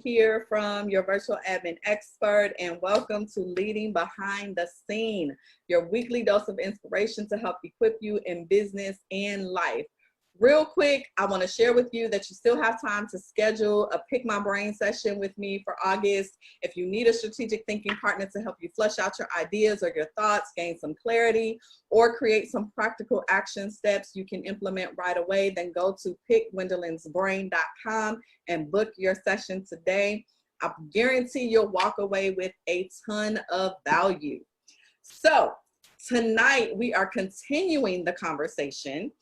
here from your virtual admin expert, and welcome to Leading Behind the Scene, your weekly dose of inspiration to help equip you in business and life. Real quick, I want to share with you that you still have time to schedule a Pick My Brain session with me for August. If you need a strategic thinking partner to help you flesh out your ideas or your thoughts, gain some clarity, or create some practical action steps you can implement right away, then go to pickgwendolyn'sbrain.com and book your session today. I guarantee you'll walk away with a ton of value. So tonight we are continuing the conversation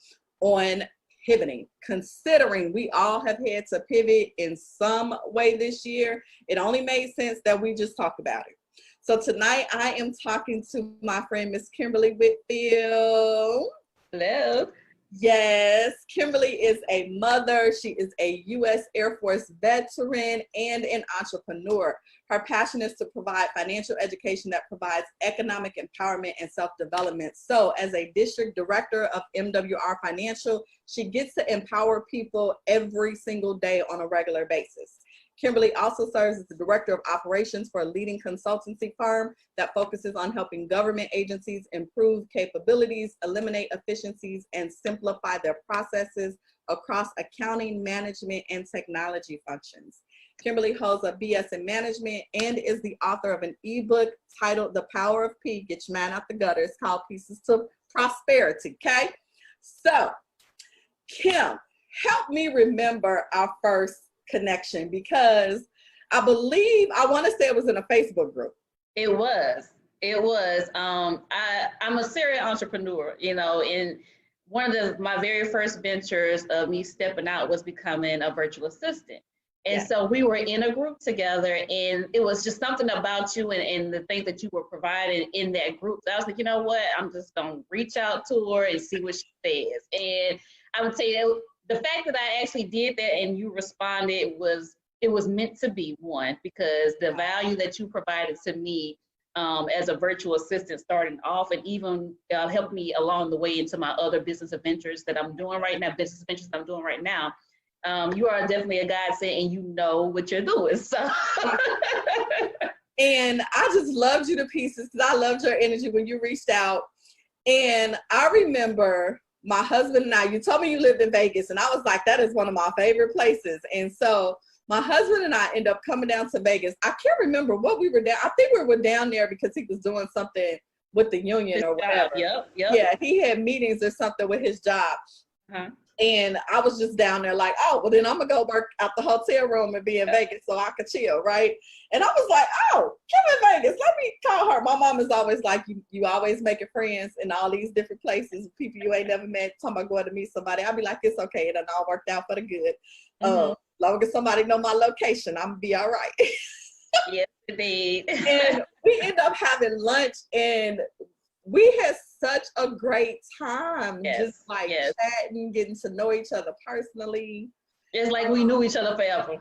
on pivoting, considering we all have had to pivot in some way this year. It only made sense that we just talk about it. So tonight I am talking to my friend, Miss Kimberly Whitfield. Hello. Yes, Kimberly is a mother. She is a U.S. Air Force veteran and an entrepreneur. Her passion is to provide financial education that provides economic empowerment and self-development. So as a district director of MWR Financial, she gets to empower people every single day on a regular basis. Kimberly also serves as the director of operations for a leading consultancy firm that focuses on helping government agencies improve capabilities, eliminate efficiencies, and simplify their processes across accounting, management, and technology functions. Kimberly holds a BS in management and is the author of an ebook titled The Power of P, Get Your Man Out the Gutter. It's called Pieces to Prosperity, okay? So, Kim, help me remember our first connection, because I believe, I want to say it was in a Facebook group. It was. I'm a serial entrepreneur, and one of my very first ventures of me stepping out was becoming a virtual assistant. And so we were in a group together, and it was just something about you and the things that you were providing in that group. So I was like, you know what, I'm just going to reach out to her and see what she says. And I would say that the fact that I actually did that and you responded it was meant to be, one, because the value that you provided to me as a virtual assistant starting off, and even helped me along the way into my other business ventures that I'm doing right now, you are definitely a godsend, and you know what you're doing. So. And I just loved you to pieces because I loved your energy when you reached out. And I remember my husband and I, you told me you lived in Vegas, and I was like, that is one of my favorite places. And so my husband and I ended up coming down to Vegas. I can't remember what we were down. I think we were down there because he was doing something with the union or whatever. Yep. Yeah, he had meetings or something with his job. Uh-huh. And I was just down there like, oh, well, then I'm going to go work out the hotel room and be in Vegas so I could chill, right? And I was like, oh, Kim in Vegas, let me call her. My mom is always like, you always making friends in all these different places, people you ain't never met, talking about going to meet somebody. I'll be like, it's okay. It done all worked out for the good. Long as somebody know my location, I'm going to be all right. Yes, indeed. And we end up having lunch, and we had such a great time, just like chatting, getting to know each other personally. It's like we knew each other forever.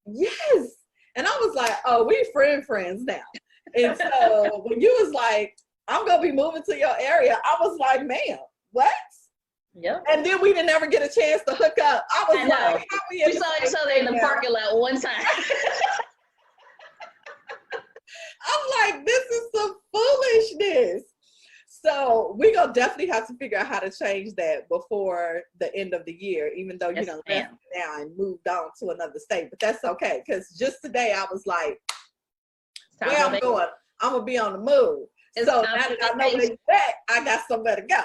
Yes. And I was like, oh, we friends now. And so when you was like, I'm going to be moving to your area, I was like, ma'am, what? Yep. And then we didn't ever get a chance to hook up. I was like, how we saw each other in the parking lot one time. I'm like, this is some foolishness. So we're going to definitely have to figure out how to change that before the end of the year, even though you left now and moved on to another state. But that's okay, because just today I was like, where I'm going, I'm going to be on the move. So now that I know where you're at, I got somewhere to go.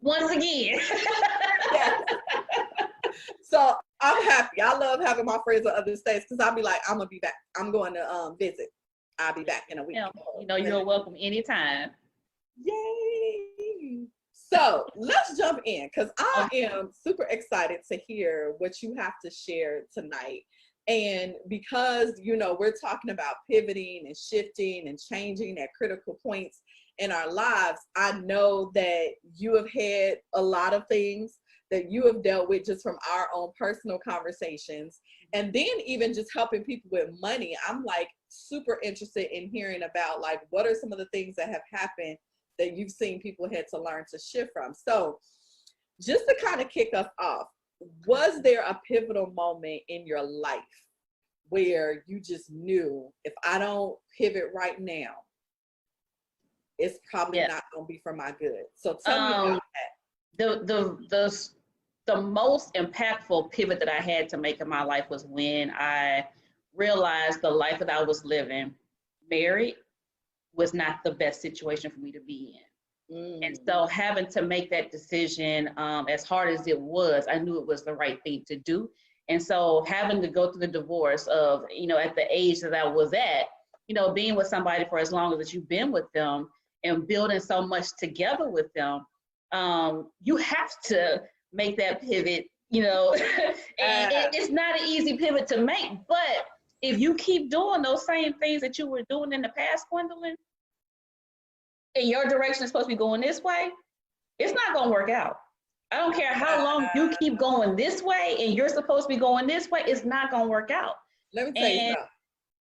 Once again. Yes. So I'm happy. I love having my friends in other states, because I'll be like, I'm going to be back. I'm going to visit. I'll be back in a week. You're welcome anytime. Yay! So let's jump in, because I am super excited to hear what you have to share tonight. And because, we're talking about pivoting and shifting and changing at critical points in our lives, I know that you have had a lot of things that you have dealt with just from our own personal conversations. And then even just helping people with money, I'm like super interested in hearing about, like, what are some of the things that have happened that you've seen people had to learn to shift from. So just to kind of kick us off, was there a pivotal moment in your life where you just knew, if I don't pivot right now, it's probably not going to be for my good? So tell me about that. The most impactful pivot that I had to make in my life was when I realized the life that I was living, married, was not the best situation for me to be in. And so having to make that decision, as hard as it was, I knew it was the right thing to do. And so having to go through the divorce of, at the age that I was at, being with somebody for as long as you've been with them and building so much together with them, you have to make that pivot, and it's not an easy pivot to make. But if you keep doing those same things that you were doing in the past, Gwendolyn, and your direction is supposed to be going this way, it's not going to work out. I don't care how long you keep going this way and you're supposed to be going this way, it's not going to work out. Let me tell you something.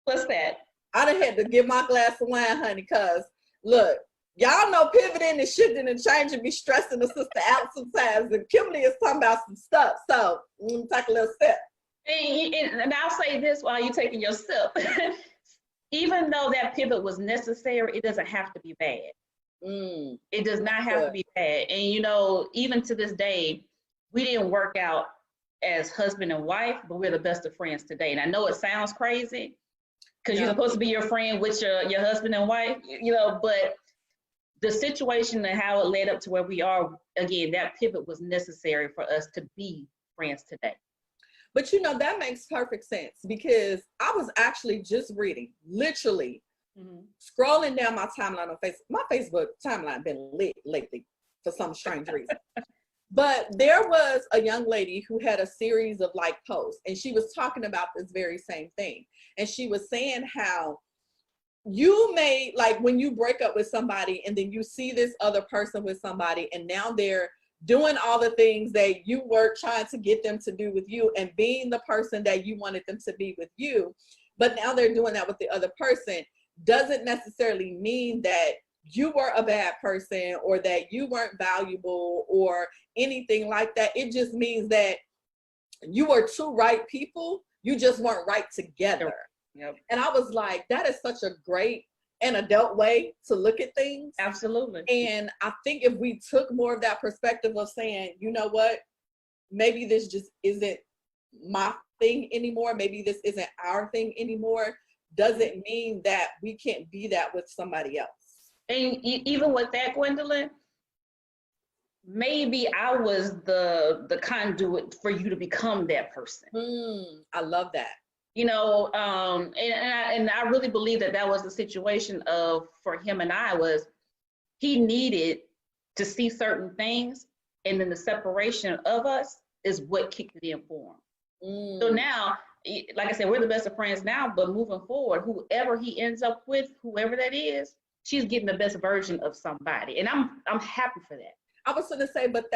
What's that? I done had to get my glass of wine, honey, because look, y'all know pivoting and shifting and changing be stressing the sister out sometimes. And Kimberly is talking about some stuff. So let me take a little sip. And I'll say this while you're taking your sip. Even though that pivot was necessary, it doesn't have to be bad. It does not have to be bad. And even to this day, we didn't work out as husband and wife, but we're the best of friends today. And I know it sounds crazy because you're supposed to be your friend with your husband and wife, but the situation and how it led up to where we are, again, that pivot was necessary for us to be friends today. But that makes perfect sense, because I was actually just reading, literally scrolling down my timeline on Facebook. My Facebook timeline been lit lately for some strange reason. But there was a young lady who had a series of posts, and she was talking about this very same thing. And she was saying how you may, when you break up with somebody and then you see this other person with somebody, and now they're doing all the things that you were trying to get them to do with you and being the person that you wanted them to be with you, but now they're doing that with the other person, doesn't necessarily mean that you were a bad person or that you weren't valuable or anything like that. It just means that you were two right people, you just weren't right together. Yep. And I was like, that is such a great and adult way to look at things. Absolutely. And I think if we took more of that perspective of saying, you know what, maybe this just isn't my thing anymore, maybe this isn't our thing anymore, doesn't mean that we can't be that with somebody else. And even with that, Gwendolyn, maybe I was the conduit for you to become that person. I love that. And I really believe that was the situation for him and I, was he needed to see certain things, and then the separation of us is what kicked it in for him. So now, like I said, we're the best of friends now, but moving forward, whoever he ends up with, whoever that is, she's getting the best version of somebody. And I'm happy for that. I was going to say, but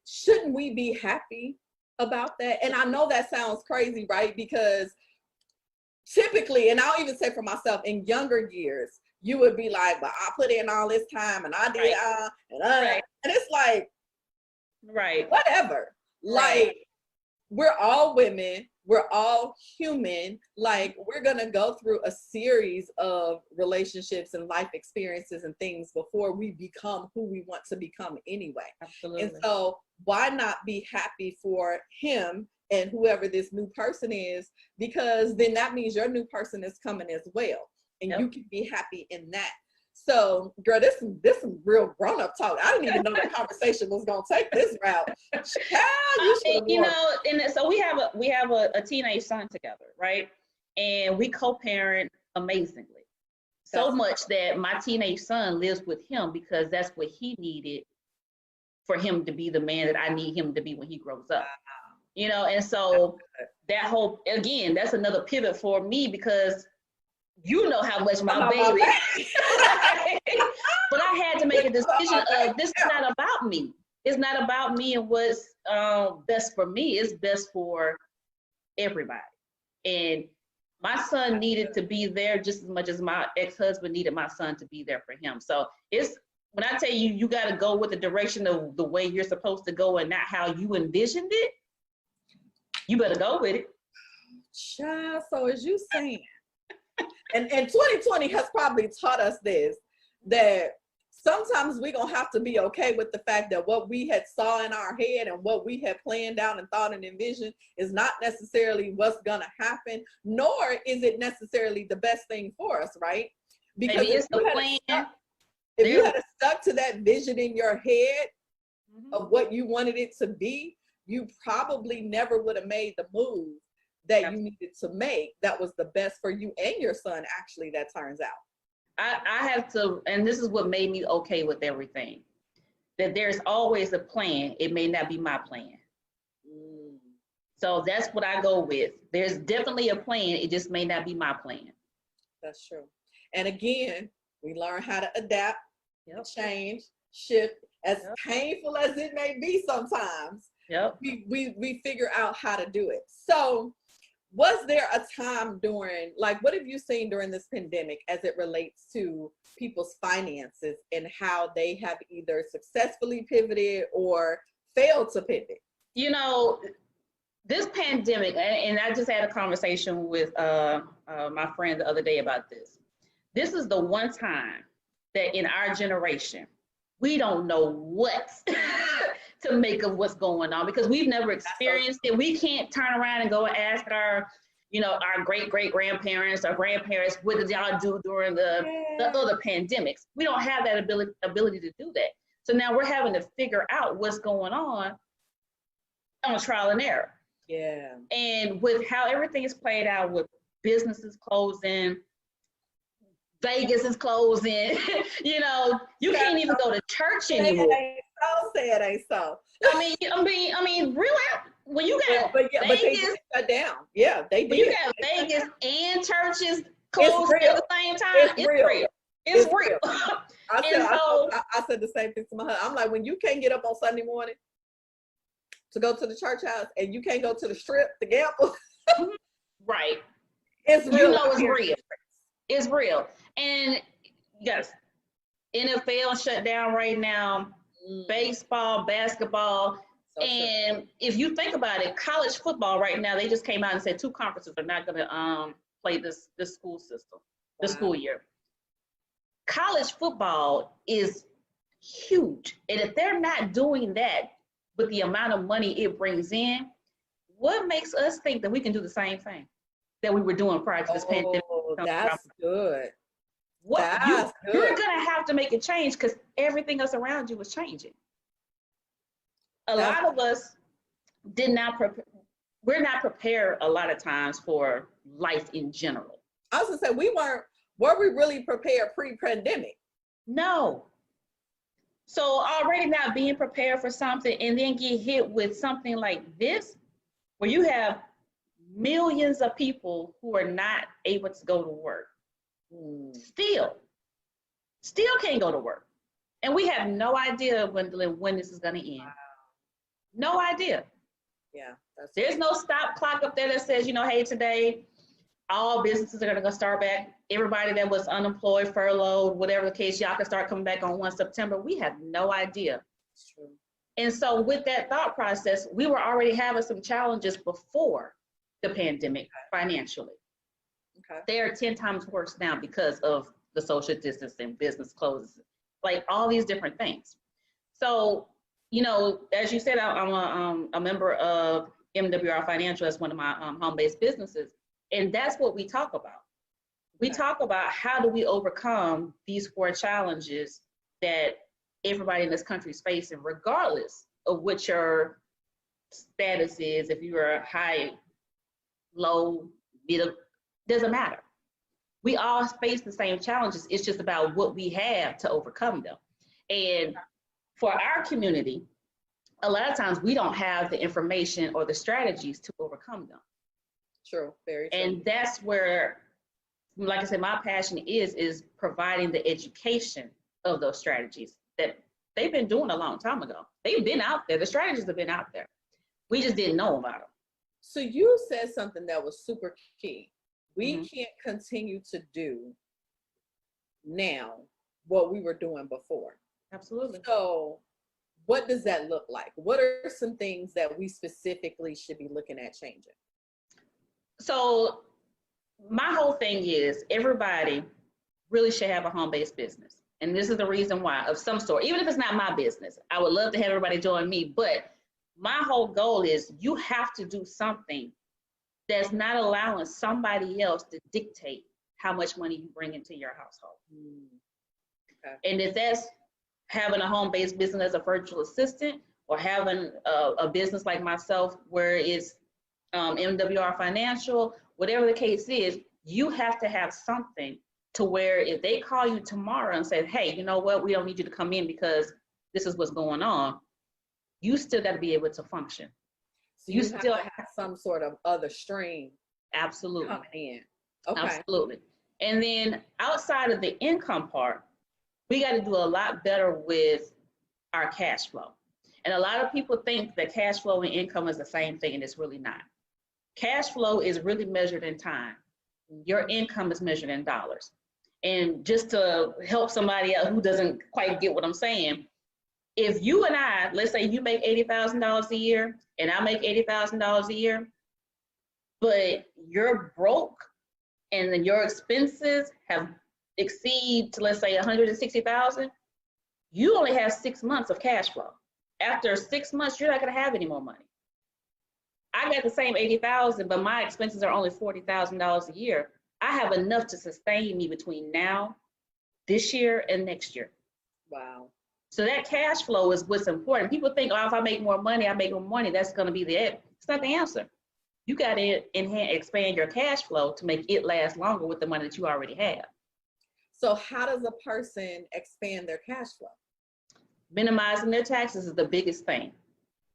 shouldn't we be happy about that? And I know that sounds crazy, right? Because typically, and I'll even say for myself, in younger years, you would be like, but I put in all this time and I did, and it's like, whatever. Like, we're all women, we're all human. Like, we're gonna go through a series of relationships and life experiences and things before we become who we want to become anyway. Absolutely. And so why not be happy for him and whoever this new person is, because then that means your new person is coming as well, and you can be happy in that. So, girl, this some real grown-up talk. I didn't even know the conversation was gonna take this route. And so we have a teenage son together, right? And we co-parent amazingly. So much that my teenage son lives with him because that's what he needed for him to be the man that I need him to be when he grows up. And so that whole, again, that's another pivot for me, because how much my baby, but I had to make a decision of, this is not about me. It's not about me and what's best for me. It's best for everybody. And my son needed to be there just as much as my ex-husband needed my son to be there for him. So when I tell you, you got to go with the direction of the way you're supposed to go and not how you envisioned it, you better go with it. So as you saying, and 2020 has probably taught us this, that sometimes we're going to have to be okay with the fact that what we had saw in our head and what we had planned out and thought and envisioned is not necessarily what's going to happen, nor is it necessarily the best thing for us, right? Because it's the plan. If you had stuck to that vision in your head of what you wanted it to be, you probably never would have made the move that you needed to make that was the best for you and your son, actually, that turns out. I have to, and this is what made me okay with everything, that there's always a plan. It may not be my plan. So that's what I go with. There's definitely a plan. It just may not be my plan. That's true. And again, we learn how to adapt, change, shift, as painful as it may be sometimes. We figure out how to do it. So was there a time during, like, what have you seen during this pandemic as it relates to people's finances and how they have either successfully pivoted or failed to pivot? You know, this pandemic, and I just had a conversation with my friend the other day about this. This is the one time that in our generation, we don't know what to make of what's going on because we've never experienced it. We can't turn around and go and ask our great-great-grandparents or grandparents, what did y'all do during the other pandemics? We don't have that ability to do that. So now we're having to figure out what's going on trial and error. Yeah. And with how everything is played out with businesses closing, Vegas is closing, you can't even go to church anymore. Say it ain't so. I mean, really, when you got but they shut down. Yeah, they did. When you got Vegas and churches closed at the same time, it's real. It's real. I said the same thing to my husband. I'm like, when you can't get up on Sunday morning to go to the church house and you can't go to the strip to gamble, right? It's real. It's real. It's real. And yes, NFL shut down right now. Baseball, basketball, and if you think about it, college football right now, they just came out and said 2 conferences are not going to play this school system, the school year. College football is huge, and if they're not doing that with the amount of money it brings in, what makes us think that we can do the same thing that we were doing prior to this pandemic? That's good. You're going to have to make a change because everything else around you was changing. A lot of us we're not prepared a lot of times for life in general. I was going to say, were we really prepared pre-pandemic? No. So already not being prepared for something and then get hit with something like this, where you have millions of people who are not able to go to work. Still can't go to work. And we have no idea when this is going to end. Wow. No idea. Yeah. There's no stop clock up there that says, hey, today all businesses are going to start back. Everybody that was unemployed, furloughed, whatever the case, y'all can start coming back on 1 September. We have no idea. That's true. And so with that thought process, we were already having some challenges before the pandemic financially. Okay. They are 10 times worse now because of the social distancing, business closes, like all these different things. So, as you said, I'm a member of MWR Financial as one of my home-based businesses, and that's what we talk about. We talk about how do we overcome these 4 challenges that everybody in this country is facing, regardless of what your status is, if you are high, low, middle, doesn't matter. We all face the same challenges. It's just about what we have to overcome them. And for our community, a lot of times we don't have the information or the strategies to overcome them. True, very true. And that's where, like I said, my passion is providing the education of those strategies that they've been doing a long time ago. They've been out there. The strategies have been out there. We just didn't know about them. So you said something that was super key. We can't continue to do now what we were doing before. Absolutely. So what does that look like? What are some things that we specifically should be looking at changing? So my whole thing is everybody really should have a home-based business. And this is the reason why, of some sort, even if it's not my business. I would love to have everybody join me, but my whole goal is you have to do something that's not allowing somebody else to dictate how much money you bring into your household. Okay. And if that's having a home-based business as a virtual assistant, or having a business like myself where it's MWR Financial, whatever the case is, you have to have something to where if they call you tomorrow and say, hey, you know what, we don't need you to come in because this is what's going on, you still got to be able to function. So you still have some sort of other stream. Absolutely. Coming in. Okay. Absolutely. And then outside of the income part, we got to do a lot better with our cash flow. And a lot of people think that cash flow and income is the same thing, and it's really not. Cash flow is really measured in time. Your income is measured in dollars. And just to help somebody else who doesn't quite get what I'm saying, if you and I, let's say you make $80,000 a year and I make $80,000 a year, but you're broke and then your expenses have exceed to, let's say, 160,000, you only have 6 months of cash flow. After 6 months, you're not gonna have any more money. I got the same 80,000, but my expenses are only $40,000 a year. I have enough to sustain me between now, this year, and next year. Wow. So that cash flow is what's important. People think, oh, if I make more money, that's gonna be the it. It's not the answer. You gotta expand your cash flow to make it last longer with the money that you already have. So how does a person expand their cash flow? Minimizing their taxes is the biggest thing.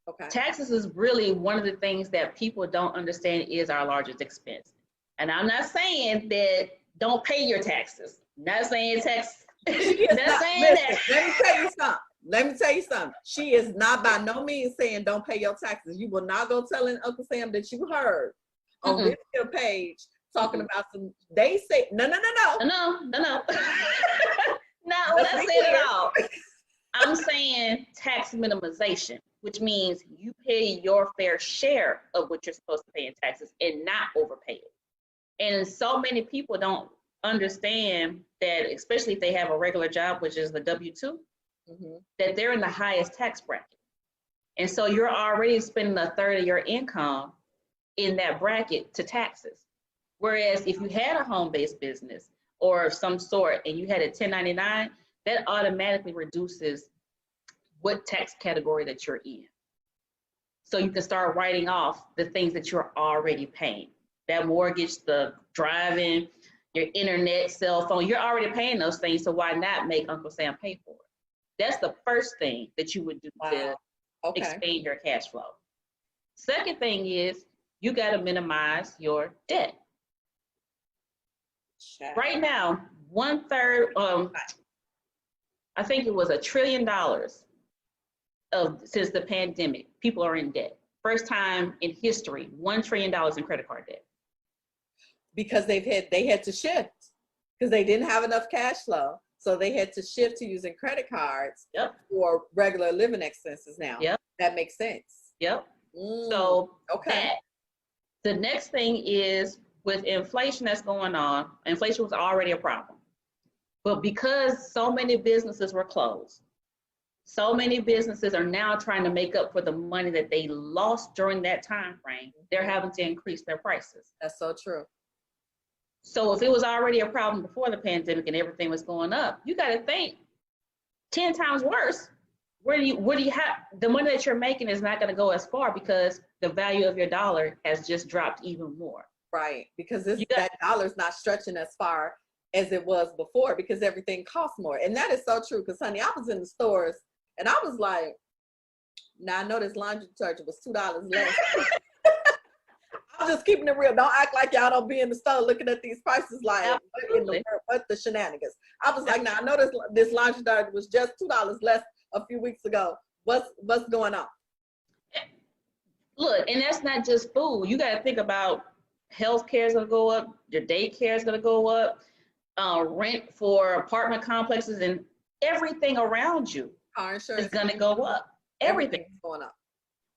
Okay. Taxes is really one of the things that people don't understand is our largest expense. And I'm not saying that don't pay your taxes. Not saying tax. Not saying that. Let me tell you something. She is not by no means saying don't pay your taxes. You will not go telling Uncle Sam that you heard on this here page talking about some. They say no. No, not what I said at all. I'm saying tax minimization, which means you pay your fair share of what you're supposed to pay in taxes and not overpay it. And so many people don't understand that, especially if they have a regular job, which is the W-2, that they're in the highest tax bracket. And so you're already spending a third of your income in that bracket to taxes. Whereas if you had a home-based business or of some sort and you had a 1099, that automatically reduces what tax category that you're in. So you can start writing off the things that you're already paying. That mortgage, the driving, your internet, cell phone, you're already paying those things, so why not make Uncle Sam pay for it? That's the first thing that you would do to expand your cash flow. Second thing is you gotta minimize your debt. Right now, 1/3, I think it was $1 trillion since the pandemic, people are in debt. First time in history, $1 trillion in credit card debt. Because they had to shift because they didn't have enough cash flow. So they had to shift to using credit cards for regular living expenses now. Yep. That makes sense. Yep. So the next thing is with inflation that's going on, inflation was already a problem. But because so many businesses were closed, so many businesses are now trying to make up for the money that they lost during that time frame. They're having to increase their prices. That's so true. So if it was already a problem before the pandemic and everything was going up, you got to think 10 times worse. Where do you have the money that you're making is not going to go as far because the value of your dollar has just dropped even more. Right, because that dollar's not stretching as far as it was before because everything costs more. And that is so true because, honey, I was in the stores and I was like, now I know this laundry detergent was $2 less. I'm just keeping it real. Don't act like y'all don't be in the store looking at these prices like, what the shenanigans. I was like, now I know this laundry detergent was just $2 less a few weeks ago. What's going on? Look, and that's not just food. You got to think about healthcare is going to go up. Your daycare is going to go up. Rent for apartment complexes and everything around you car insurance is going to go up. Everything's going up.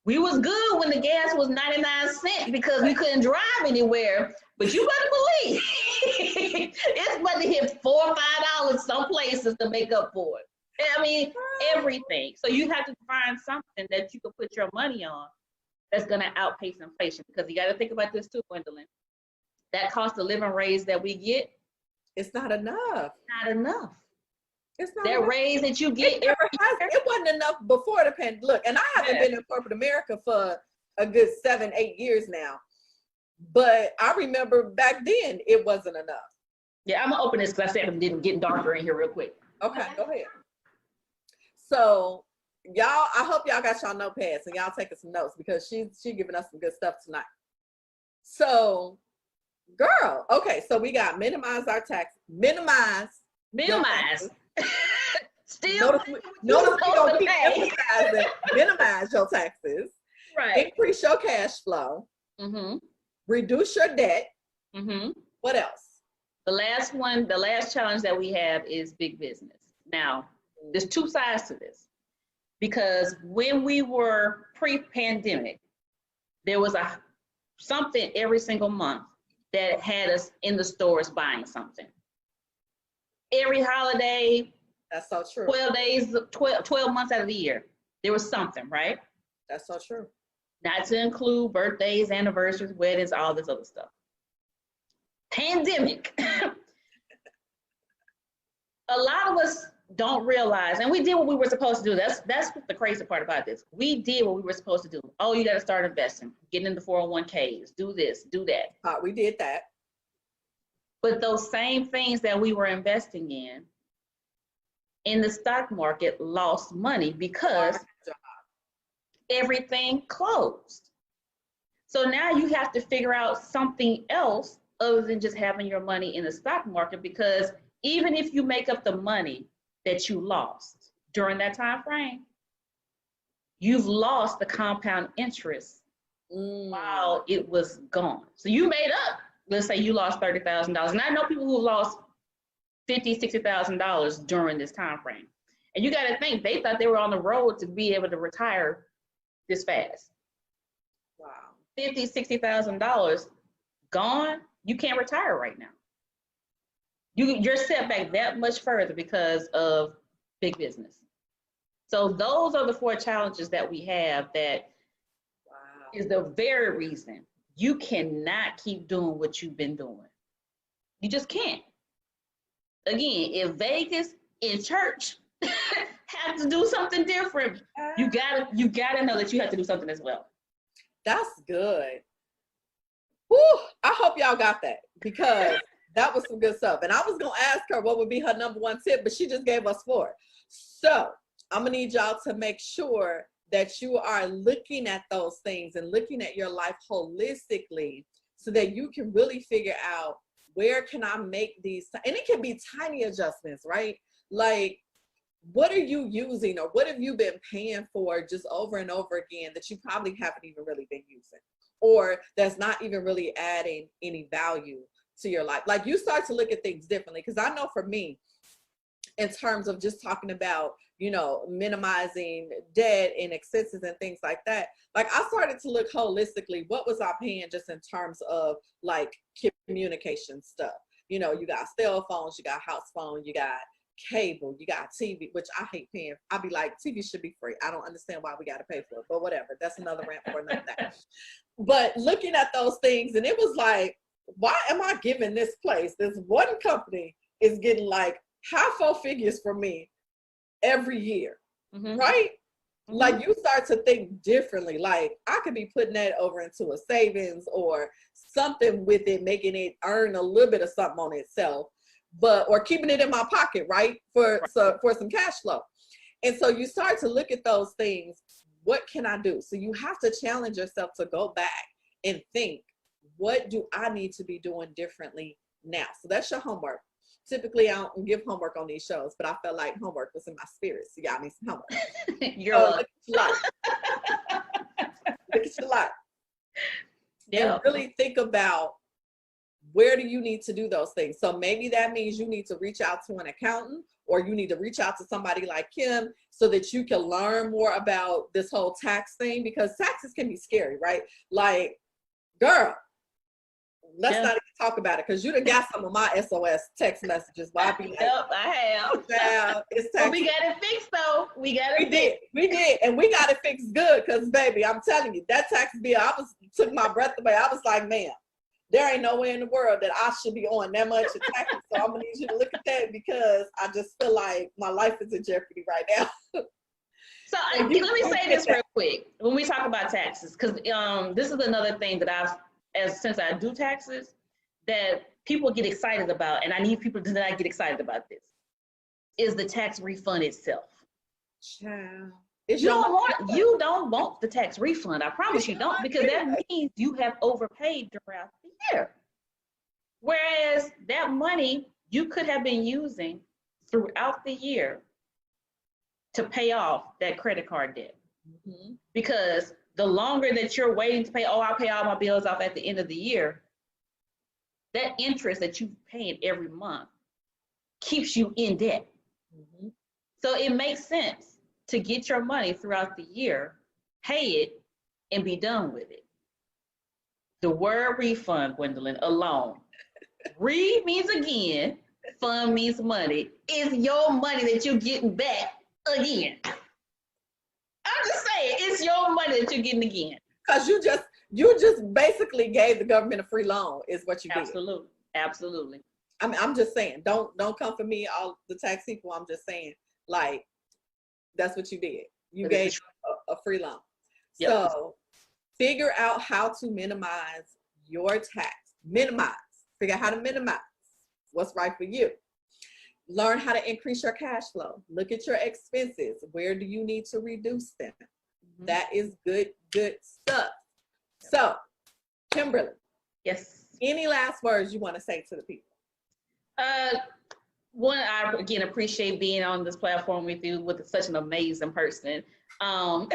We was good when the gas was 99 cents because we couldn't drive anywhere. But you better believe it's about to hit $4 or $5 some places to make up for it. I mean, everything. So you have to find something that you can put your money on that's going to outpace inflation, because you got to think about this too, Gwendolyn. That cost of living raise that we get, it's not enough. Not enough. It's not that enough. Raise that you get it wasn't enough before the pandemic. Look, and I haven't been in corporate America for a good 7-8 years now, but I remember back then it wasn't enough. Yeah, I'm gonna open this because I said I'm getting darker in here real quick. Okay, go ahead. So y'all, I hope y'all got y'all notepads and y'all taking some notes, because she's giving us some good stuff tonight. So, girl, okay, so we got minimize our tax, minimize. Still, notice we don't keep emphasizing minimize your taxes. Right. Increase your cash flow. Mm-hmm. Reduce your debt. Mm-hmm. What else? The last challenge that we have is big business. Now, there's two sides to this, because when we were pre-pandemic, there was something every single month that had us in the stores buying something. Every holiday. That's so true. 12 days, 12 months out of the year, there was something, right? That's so true. Not to include birthdays, anniversaries, weddings, all this other stuff. Pandemic. A lot of us don't realize, and we did what we were supposed to do. That's the crazy part about this. We did what we were supposed to do. Oh, you got to start investing, getting into 401ks, do this, do that. We did that. But those same things that we were investing in the stock market lost money because everything closed. So now you have to figure out something else other than just having your money in the stock market, because even if you make up the money that you lost during that time frame, you've lost the compound interest while it was gone. So you made up, let's say you lost $30,000. And I know people who lost $50,000, $60,000 during this time frame. And you got to think, they thought they were on the road to be able to retire this fast. Wow. $50,000, $60,000 gone, you can't retire right now. You're set back that much further because of big business. So those are the 4 challenges that we have. That is the very reason you cannot keep doing what you've been doing. You just can't. Again, if Vegas and church have to do something different, you gotta know that you have to do something as well. That's good. Woo, I hope y'all got that, because that was some good stuff. And I was gonna ask her what would be her number 1 tip, but she just gave us 4. So I'm gonna need y'all to make sure that you are looking at those things and looking at your life holistically, so that you can really figure out, where can I make these, and it can be tiny adjustments, right? Like, what are you using, or what have you been paying for just over and over again that you probably haven't even really been using, or that's not even really adding any value to your life? Like, you start to look at things differently. Because I know for me, in terms of just talking about, minimizing debt and expenses and things like that, like, I started to look holistically, what was I paying just in terms of like communication stuff? You got cell phones, you got house phone, you got cable, you got TV, which I hate paying. I'd be like, TV should be free. I don't understand why we got to pay for it, but whatever. That's another rant for another day. But looking at those things, and it was like, why am I giving this one company is getting like high 4 figures from me every year, right? Mm-hmm. Like, you start to think differently. Like, I could be putting that over into a savings or something with it, making it earn a little bit of something on itself, or keeping it in my pocket, right? For some cash flow. And so you start to look at those things. What can I do? So you have to challenge yourself to go back and think, what do I need to be doing differently now? So that's your homework. Typically, I don't give homework on these shows, but I felt like homework was in my spirit. So y'all need some homework. Look at your life. Look at your life. Yeah. And really think about, where do you need to do those things? So maybe that means you need to reach out to an accountant, or you need to reach out to somebody like Kim so that you can learn more about this whole tax thing, because taxes can be scary, right? Like, girl, let's not even talk about it, because you done got some of my SOS text messages. But I be like, yep, I have. yeah, it's tax. But we got it fixed though. We did, and we got it fixed good, because baby, I'm telling you, that tax bill, took my breath away. I was like, man, there ain't no way in the world that I should be on that much in taxes. So I'm gonna need you to look at that, because I just feel like my life is in jeopardy right now. So let me say this real quick when we talk about taxes, because this is another thing that since I do taxes, that people get excited about, and I need people to not get excited about this, is the tax refund itself. Child. You don't want the tax refund. I promise you don't, because that means you have overpaid throughout the year. Whereas that money you could have been using throughout the year to pay off that credit card debt. Mm-hmm. Because the longer that you're waiting to pay, I'll pay all my bills off at the end of the year, that interest that you paying every month keeps you in debt. Mm-hmm. So it makes sense to get your money throughout the year, pay it, and be done with it. The word refund, Gwendolyn, alone. Re means again, fund means money. It's your money that you're getting back again. I'm just saying, it's your money that you're getting again. Because you just basically gave the government a free loan, is what you did. Absolutely. I'm just saying, don't come for me, all the tax people. I'm just saying, like, that's what you did. You gave a free loan. Yep. So figure out how to minimize your tax. Figure out how to minimize what's right for you. Learn how to increase your cash flow. Look at your expenses. Where do you need to reduce them? Mm-hmm. That is good stuff. Yep. So, Kimberly. Yes. Any last words you want to say to the people? One, I again appreciate being on this platform with you, with such an amazing person. But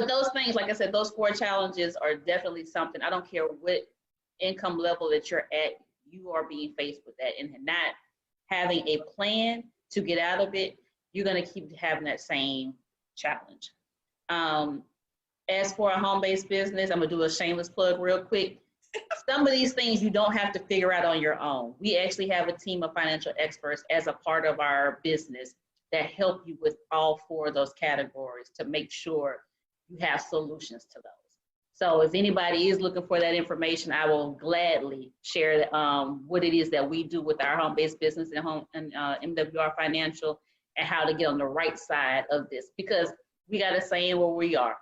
those things, like I said, those 4 challenges are definitely something. I don't care what income level that you're at, you are being faced with that, and not having a plan to get out of it, you're going to keep having that same challenge. As for a home-based business, I'm going to do a shameless plug real quick. Some of these things you don't have to figure out on your own. We actually have a team of financial experts as a part of our business that help you with all 4 of those categories to make sure you have solutions to those. So if anybody is looking for that information, I will gladly share what it is that we do with our home-based business and MWR Financial, and how to get on the right side of this. Because we got a saying where we are.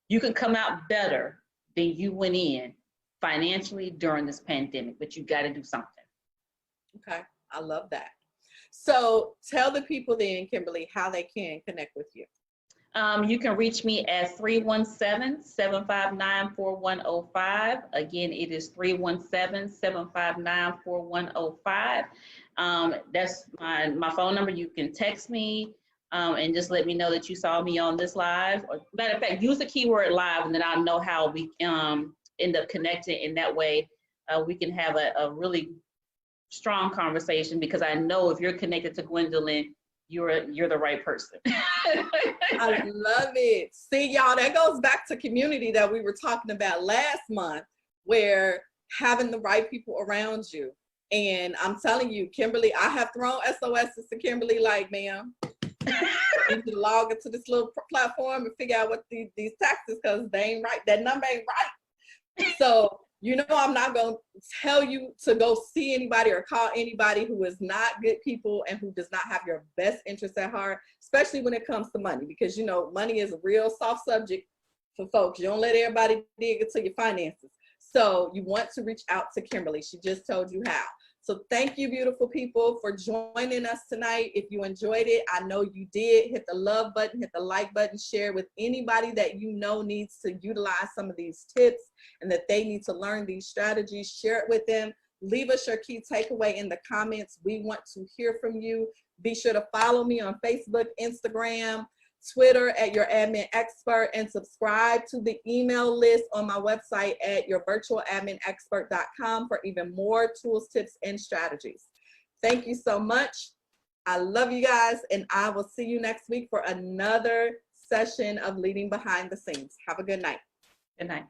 You can come out better than you went in financially during this pandemic, but you got to do something. Okay, I love that. So tell the people then, Kimberly, how they can connect with you. You can reach me at 317-759-4105. Again, it is 317-759-4105. That's my phone number. You can text me and just let me know that you saw me on this live. Or, matter of fact, use the keyword live, and then I'll know how we end up connecting. In that way, we can have a really strong conversation, because I know if you're connected to Gwendolyn, you're the right person. I love it. See, y'all, that goes back to community that we were talking about last month, where having the right people around you. And I'm telling you, Kimberly, I have thrown SOSs to Kimberly like, ma'am, you need to log into this little platform and figure out what these taxes, because they ain't right. That number ain't right. So, you know, I'm not going to tell you to go see anybody or call anybody who is not good people and who does not have your best interest at heart, especially when it comes to money, because, you know, money is a real soft subject for folks. You don't let everybody dig into your finances. So you want to reach out to Kimberly. She just told you how. So thank you, beautiful people, for joining us tonight. If you enjoyed it, I know you did, hit the love button, hit the like button, share with anybody that you know needs to utilize some of these tips and that they need to learn these strategies. Share it with them. Leave us your key takeaway in the comments. We want to hear from you. Be sure to follow me on Facebook, Instagram, Twitter at Your Admin Expert, and subscribe to the email list on my website at yourvirtualadminexpert.com for even more tools, tips, and strategies. Thank you so much. I love you guys, and I will see you next week for another session of Leading Behind the Scenes. Have a good night. Good night.